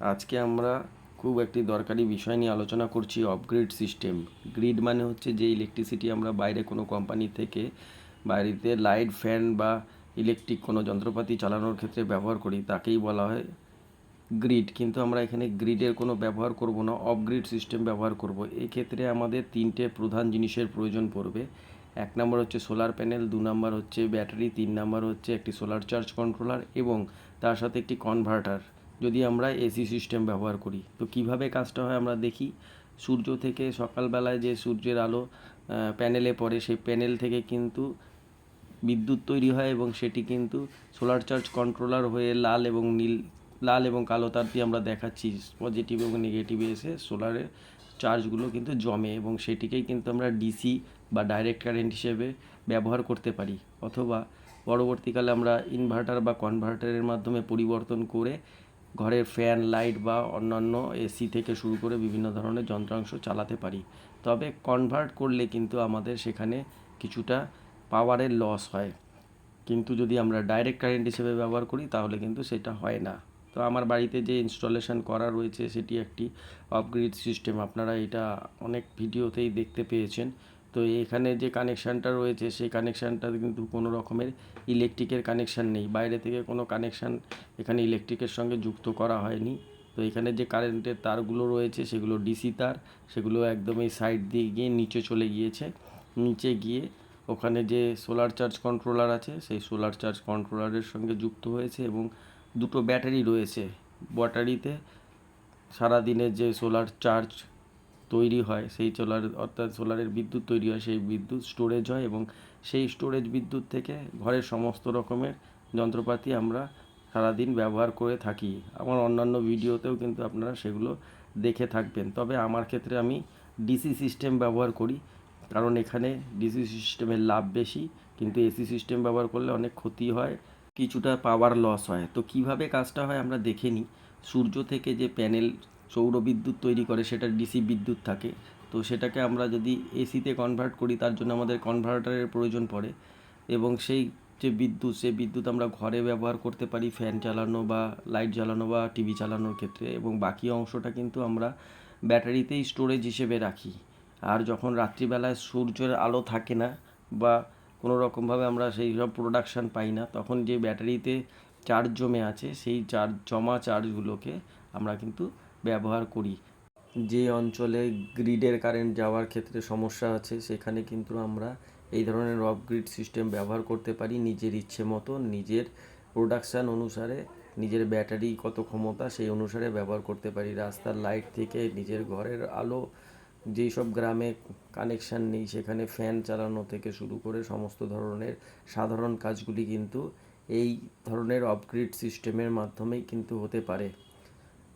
আজকে আমরা খুব একটি দরকারি বিষয় নিয়ে আলোচনা করছি, অফগ্রিড সিস্টেম। গ্রিড মানে হচ্ছে যে ইলেকট্রিসিটি আমরা বাইরে কোনো কোম্পানি থেকে বাড়িতে লাইট, ফ্যান বা ইলেকট্রিক কোনো যন্ত্রপাতি চালানোর ক্ষেত্রে ব্যবহার করি, তাকেই বলা হয় গ্রিড। কিন্তু আমরা এখানে গ্রিডের কোনো ব্যবহার করব না, অফগ্রিড সিস্টেম ব্যবহার করব। এক্ষেত্রে আমাদের তিনটে প্রধান জিনিসের প্রয়োজন পড়বে। এক নম্বর হচ্ছে সোলার প্যানেল, দু নম্বর হচ্ছে ব্যাটারি, তিন নম্বর হচ্ছে একটি সোলার চার্জ কন্ট্রোলার এবং তার সাথে একটি কনভার্টার, যদি আমরা এসি সিস্টেম ব্যবহার করি। তো কিভাবে কাজটা হয় আমরা দেখি। সূর্য থেকে সকালবেলায় যে সূর্যের আলো প্যানেলে পড়ে, সেই প্যানেল থেকে কিন্তু বিদ্যুৎ তৈরি হয় এবং সেটি কিন্তু সোলার চার্জ কন্ট্রোলার হয়ে লাল এবং কালো তার দিয়ে আমরা দেখাচ্ছি, পজিটিভ এবং নেগেটিভে এসে সোলারের চার্জগুলো কিন্তু জমে এবং সেটিকেই কিন্তু আমরা ডিসি বা ডাইরেক্ট কারেন্ট হিসেবে ব্যবহার করতে পারি, অথবা পরবর্তীকালে আমরা ইনভার্টার বা কনভার্টারের মাধ্যমে পরিবর্তন করে ঘরের ফ্যান, লাইট বা অন্যান্য এসি থেকে শুরু করে বিভিন্ন ধরনের যন্ত্রাংশ চালাতে পারি। তবে কনভার্ট করলে কিন্তু আমাদের সেখানে কিছুটা পাওয়ারের লস হয়, কিন্তু যদি আমরা ডাইরেক্ট কারেন্ট হিসেবে ব্যবহার করি তাহলে কিন্তু সেটা হয় না। তো আমার বাড়িতে যে ইনস্টলেশন করা রয়েছে সেটি একটি অফগ্রিড সিস্টেম, আপনারা এটা অনেক ভিডিওতেই দেখতে পেয়েছেন। তো এখানে যে কানেকশানটা রয়েছে সেই কানেকশানটা কিন্তু কোনো রকমের ইলেকট্রিকের কানেকশান নেই, বাইরে থেকে কোনো কানেকশান এখানে ইলেকট্রিকের সঙ্গে যুক্ত করা হয়নি। তো এখানে যে কারেন্টের তারগুলো রয়েছে সেগুলো ডিসি তার, সেগুলো একদমই সাইড দিয়ে গিয়ে নিচে চলে গিয়েছে। নিচে গিয়ে ওখানে যে সোলার চার্জ কন্ট্রোলার আছে সেই সোলার চার্জ কন্ট্রোলারের সঙ্গে যুক্ত হয়েছে এবং দুটো ব্যাটারি রয়েছে। ব্যাটারিতে সারাদিনের যে সোলার চার্জ তৈরি হয়, সেই অর্থাৎ সোলারের বিদ্যুৎ তৈরি হয়, সেই বিদ্যুৎ স্টোরেজ হয় এবং সেই স্টোরেজ বিদ্যুৎ থেকে ঘরের সমস্ত রকমের যন্ত্রপাতি আমরা সারাদিন ব্যবহার করে থাকি। আমার অন্যান্য ভিডিওতেও কিন্তু আপনারা সেগুলো দেখে থাকবেন। তবে আমার ক্ষেত্রে আমি ডিসি সিস্টেম ব্যবহার করি, কারণ এখানে ডিসি সিস্টেমের লাভ বেশি, কিন্তু এসি সিস্টেম ব্যবহার করলে অনেক ক্ষতি হয়, কিছুটা পাওয়ার লস হয়। তো কিভাবে কাজটা হয় আমরা দেখে নিই। সূর্য থেকে যে প্যানেল সৌর বিদ্যুৎ তৈরি করে সেটা ডিসি বিদ্যুৎ থাকে, তো সেটাকে আমরা যদি এসিতে কনভার্ট করি তার জন্য আমাদের কনভার্টারের প্রয়োজন পড়ে এবং সেই বিদ্যুৎ আমরা ঘরে ব্যবহার করতে পারি ফ্যান চালানো বা লাইট জ্বালানো বা টিভি চালানোর ক্ষেত্রে, এবং বাকি অংশটা কিন্তু আমরা ব্যাটারিতেই স্টোরেজ হিসেবে রাখি। আর যখন রাত্রিবেলায় সূর্যের আলো থাকে না বা কোনো রকমভাবে আমরা সেই সব প্রোডাকশান পাই না, তখন যে ব্যাটারিতে চার্জ জমে আছে সেই জমা চার্জগুলোকে আমরা কিন্তু ব্যবহার করি। যে অঞ্চলে গ্রিডের কারেন্ট যাওয়ার ক্ষেত্রে সমস্যা আছে সেখানে কিন্তু আমরা এই ধরনের অফ গ্রিড সিস্টেম ব্যবহার করতে পারি, নিজের ইচ্ছে মতো নিজের প্রোডাকশান অনুসারে, নিজের ব্যাটারি কত ক্ষমতা সেই অনুসারে ব্যবহার করতে পারি। রাস্তার লাইট থেকে নিজের ঘরের আলো, যেই সব গ্রামে কানেকশান নেই সেখানে ফ্যান চালানো থেকে শুরু করে সমস্ত ধরনের সাধারণ কাজগুলি কিন্তু এই ধরনের অফগ্রিড সিস্টেমের মাধ্যমেই কিন্তু হতে পারে।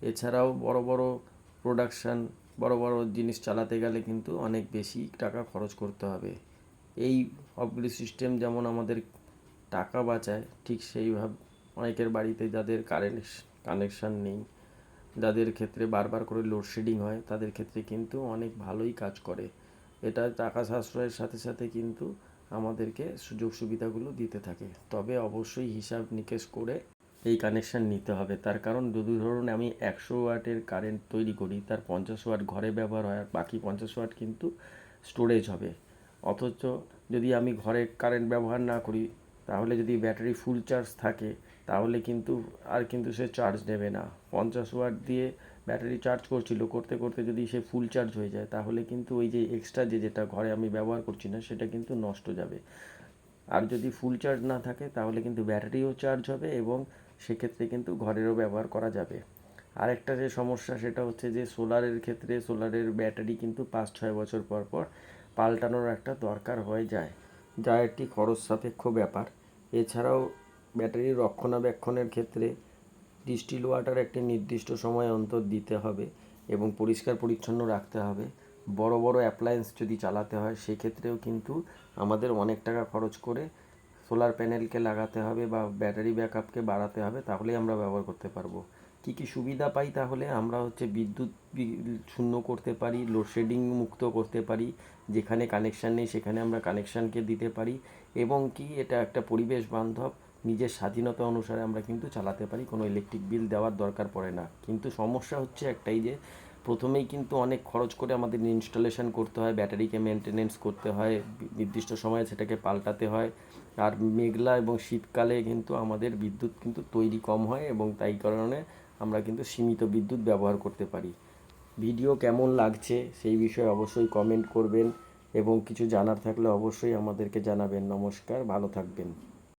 এছাড়াও বড় বড় প্রোডাকশান, বড় বড় জিনিস চালাতে গেলে কিন্তু অনেক বেশি টাকা খরচ করতে হবে। এই অফগ্রিড সিস্টেম যেমন আমাদের টাকা বাঁচায়, ঠিক সেইভাবে অনেকের বাড়িতে যাদের কানেকশান নেই, যাদের ক্ষেত্রে বারবার করে লোডশেডিং হয়, তাদের ক্ষেত্রে কিন্তু অনেক ভালোই কাজ করে। এটা টাকা সাশ্রয়ের সাথে সাথে কিন্তু আমাদেরকে সুযোগ সুবিধাগুলো দিতে থাকে। তবে অবশ্যই হিসাব নিকেশ করে এই কানেকশান নিতে হবে। তার কারণ যদি ধরুন আমি 100 ওয়াটের কারেন্ট তৈরি করি, তার 50 ওয়াট ঘরে ব্যবহার হয় আর বাকি 50 ওয়াট কিন্তু স্টোরেজ হবে। অথচ যদি আমি ঘরে কারেন্ট ব্যবহার না করি, তাহলে যদি ব্যাটারি ফুল চার্জ থাকে তাহলে কিন্তু সে চার্জ নেবে না। 50 ওয়াট দিয়ে ব্যাটারি চার্জ করতে করতে যদি সে ফুল চার্জ হয়ে যায় তাহলে কিন্তু ওই যে এক্সট্রা যেটা ঘরে আমি ব্যবহার করছি না সেটা কিন্তু নষ্ট যাবে। আর যদি ফুল চার্জ না থাকে তাহলে কিন্তু ব্যাটারিও চার্জ হবে এবং সেক্ষেত্রে কিন্তু ঘরেরও ব্যবহার করা যাবে। আরেকটা যে সমস্যা সেটা হচ্ছে যে সোলারের ক্ষেত্রে সোলারের ব্যাটারি কিন্তু 5-6 বছর পর পর পাল্টানোর একটা দরকার হয়ে যায়, যা একটি খরচ সাপেক্ষ ব্যাপার। এছাড়াও ব্যাটারির রক্ষণাবেক্ষণের ক্ষেত্রে ডিস্টিল ওয়াটার একটি নির্দিষ্ট সময় অন্তর দিতে হবে এবং পরিষ্কার পরিচ্ছন্ন রাখতে হবে। বড় বড় অ্যাপ্লায়েন্স যদি চালাতে হয় সেক্ষেত্রেও কিন্তু আমাদের অনেক টাকা খরচ করে সোলার প্যানেলকে লাগাতে হবে বা ব্যাটারি ব্যাকআপকে বাড়াতে হবে, তাহলেই আমরা ব্যবহার করতে পারবো। কী কী সুবিধা পাই তাহলে আমরা হচ্ছে বিদ্যুৎ বিল শূন্য করতে পারি, লোডশেডিং মুক্ত করতে পারি, যেখানে কানেকশান নেই সেখানে আমরা কানেকশানকে দিতে পারি এবং কি এটা একটা পরিবেশ বান্ধব নিজের স্বাধীনতা অনুসারে আমরা কিন্তু চালাতে পারি, কোনো ইলেকট্রিক বিল দেওয়ার দরকার পড়ে না। কিন্তু সমস্যা হচ্ছে একটাই, যে প্রথমেই কিন্তু অনেক খরচ করে আমাদের ইনস্টলেশন করতে হয়, ব্যাটারিকে মেনটেনেন্স করতে হয়, নির্দিষ্ট সময়ে সেটাকে পাল্টাতে হয়। আর মেঘলা এবং শীতকালে কিন্তু আমাদের বিদ্যুৎ কিন্তু তৈরি কম হয়, এবং তাই কারণে আমরা কিন্তু সীমিত বিদ্যুৎ ব্যবহার করতে পারি। ভিডিও কেমন লাগছে সেই বিষয়ে অবশ্যই কমেন্ট করবেন, এবং কিছু জানার থাকলে অবশ্যই আমাদেরকে জানাবেন। নমস্কার, ভালো থাকবেন।